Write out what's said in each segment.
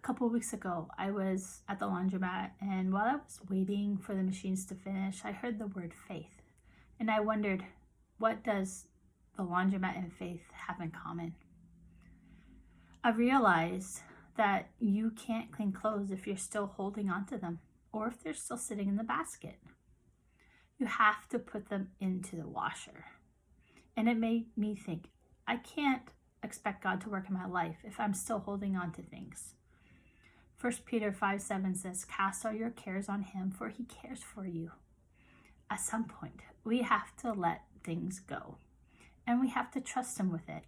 couple of weeks ago, I was at the laundromat, and while I was waiting for the machines to finish, I heard the word faith. And I wondered, what does the laundromat and faith have in common? I realized that you can't clean clothes if you're still holding onto them or if they're still sitting in the basket. You have to put them into the washer. And it made me think, I can't expect God to work in my life if I'm still holding on to things. 1 Peter 5:7 says, cast all your cares on him, for he cares for you. At some point, we have to let things go, and we have to trust him with it.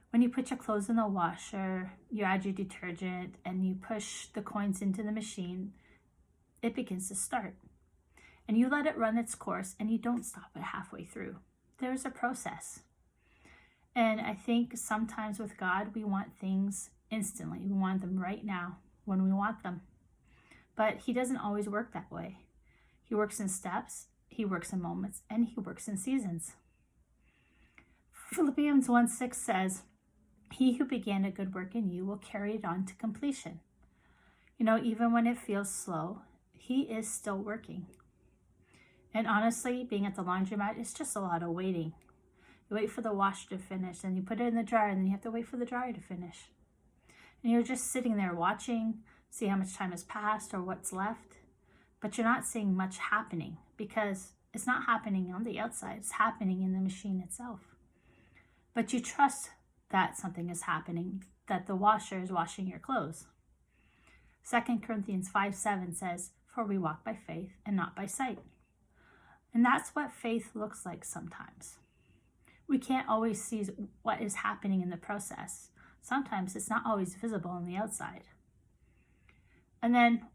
When you put your clothes in the washer, you add your detergent, and you push the coins into the machine, it begins to start. And you let it run its course, and you don't stop it halfway through. There's a process. And I think sometimes with God, we want things instantly. We want them right now when we want them. But he doesn't always work that way. He works in steps, he works in moments, and he works in seasons. Philippians 1:6 says, he who began a good work in you will carry it on to completion. Even when it feels slow, he is still working. And honestly, being at the laundromat is just a lot of waiting. You wait for the washer to finish, then you put it in the dryer, and then you have to wait for the dryer to finish. And you're just sitting there watching, see how much time has passed or what's left. But you're not seeing much happening because it's not happening on the outside. It's happening in the machine itself. But you trust that something is happening, that the washer is washing your clothes. 2 Corinthians 5:7 says, for we walk by faith and not by sight. And that's what faith looks like sometimes. We can't always see what is happening in the process. Sometimes it's not always visible on the outside. And then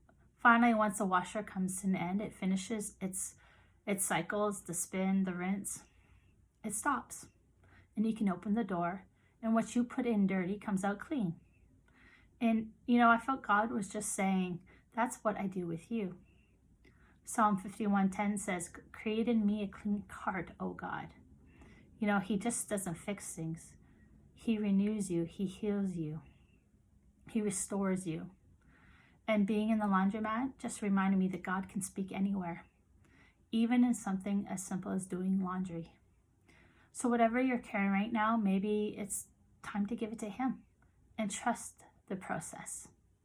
finally, once the washer comes to an end, it finishes its cycles, the spin, the rinse, it stops. And you can open the door, and what you put in dirty comes out clean. And, I felt God was just saying, that's what I do with you. Psalm 51:10 says, create in me a clean heart, O God. He just doesn't fix things. He renews you. He heals you. He restores you. And being in the laundromat just reminded me that God can speak anywhere, even in something as simple as doing laundry. So whatever you're carrying right now, maybe it's time to give it to him and trust the process.